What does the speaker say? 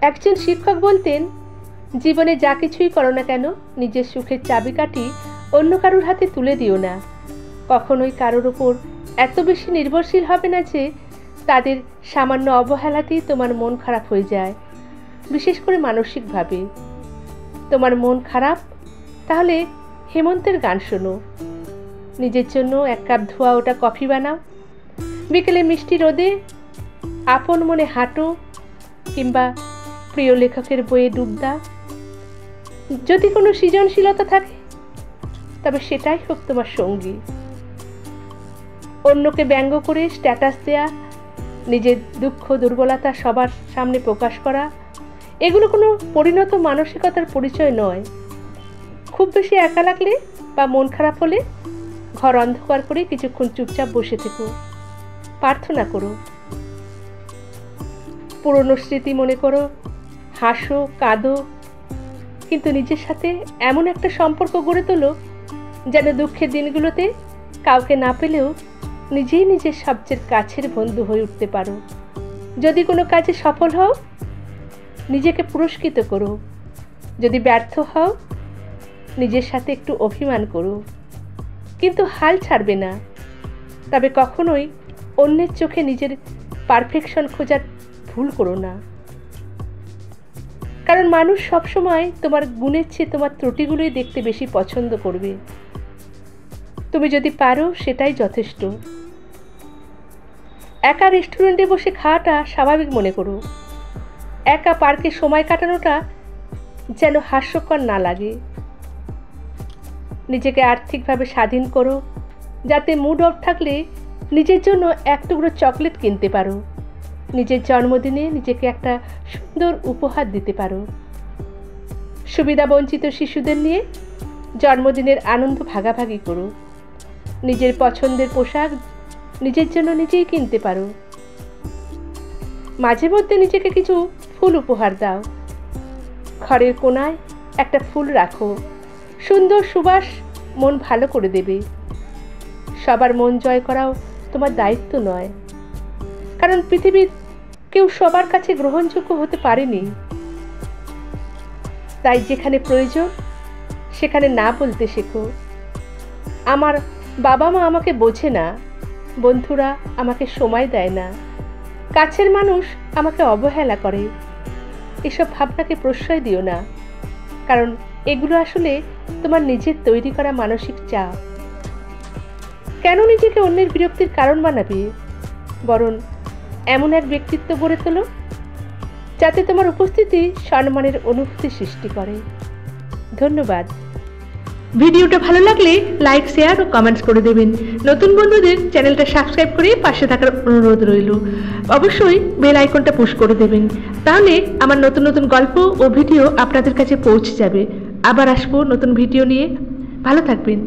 একজন শিক্ষক বলতেন, জীবনে যা কিছুই করো না কেন নিজের সুখের চাবিকাঠি অন্য কারোর হাতে তুলে দিও না। কখনোই কারোর ওপর এত বেশি নির্ভরশীল হবে না যে তাদের সামান্য অবহেলাতেই তোমার মন খারাপ হয়ে যায়, বিশেষ করে মানসিকভাবে। তোমার মন খারাপ? তাহলে হেমন্তের গান শোনো, নিজের জন্য এক কাপ ধোয়া ওটা কফি বানাও, বিকেলে মিষ্টি রোদে আপন মনে হাঁটো, কিংবা প্রিয় লেখকের বইয়ে ডুব দাও। যদি কোনো সৃজনশীলতা থাকে তবে সেটাই হোক তোমার সঙ্গী। অন্যকে ব্যঙ্গ করে স্ট্যাটাস দেয়া, নিজের দুঃখ দুর্বলতা সবার সামনে প্রকাশ করা, এগুলো কোনো পরিণত মানসিকতার পরিচয় নয়। খুব বেশি একা লাগলে বা মন খারাপ হলে ঘর অন্ধকার করে কিছুক্ষণ চুপচাপ বসে থেকো, প্রার্থনা করো, পুরনো স্মৃতি মনে করো, হাসো, কাঁদো, কিন্তু নিজের সাথে এমন একটা সম্পর্ক গড়ে তোলো যেন দুঃখের দিনগুলোতে কাউকে না পেলেও নিজেই নিজের সবচেয়ে কাছের বন্ধু হয়ে উঠতে পারো। যদি কোনো কাজে সফল হও, নিজেকে পুরস্কৃত করো। যদি ব্যর্থ হও, নিজের সাথে একটু অভিমান করো, কিন্তু হাল ছাড়বে না। তবে কখনোই অন্যের চোখে নিজের পারফেকশন খোঁজার ভুল করো না, কারণ মানুষ সবসময় তোমার গুণের চেয়ে তোমার ত্রুটিগুলোই দেখতে বেশি পছন্দ করবে। তুমি যদি পারো সেটাই যথেষ্ট। একা রেস্টুরেন্টে বসে খাওয়াটা স্বাভাবিক মনে করো, একা পার্কে সময় কাটানোটা যেন হাস্যকর না লাগে। নিজেকে আর্থিকভাবে স্বাধীন করো, যাতে মুড অফ থাকলে নিজের জন্য এক টুকরো চকলেট কিনতে পারো, নিজের জন্মদিনে নিজেকে একটা সুন্দর উপহার দিতে পারো। সুবিধাবঞ্চিত শিশুদের নিয়ে জন্মদিনের আনন্দ ভাগাভাগি করো। নিজের পছন্দের পোশাক নিজের জন্য নিজেই কিনতে পারো। মাঝে মধ্যে নিজেকে কিছু ফুল উপহার দাও। ঘরের কোণায় একটা ফুল রাখো, সুন্দর সুবাস মন ভালো করে দেবে। সবার মন জয় করাও তোমার দায়িত্ব নয়, কারণ পৃথিবীর কেউ সবার কাছে গ্রহণযোগ্য হতে পারেনি। তাই যেখানে প্রয়োজন সেখানে না বলতে শেখো। আমার বাবা মা আমাকে বোঝে না, বন্ধুরা আমাকে সময় দেয় না, কাছের মানুষ আমাকে অবহেলা করে, এসব ভাবনাকে প্রশ্রয় দিও না, কারণ এগুলো আসলে তোমার নিজের তৈরি করা মানসিক চাপ। কেন নিজেকে অন্যের বিরক্তির কারণ বানাবে? বরং এমন এক ব্যক্তিত্ব গড়ে তোলো যাতে তোমার উপস্থিতি সম্মানের অনুভূতি সৃষ্টি করে। ধন্যবাদ। ভিডিওটা ভালো লাগলে লাইক, শেয়ার ও কমেন্টস করে দেবেন। নতুন বন্ধুদের চ্যানেলটা সাবস্ক্রাইব করে পাশে থাকার অনুরোধ রইল। অবশ্যই বেল আইকনটা পুশ করে দেবেন, তাহলে আমার নতুন নতুন গল্প ও ভিডিও আপনাদের কাছে পৌঁছে যাবে। আবার আসবো নতুন ভিডিও নিয়ে। ভালো থাকবেন।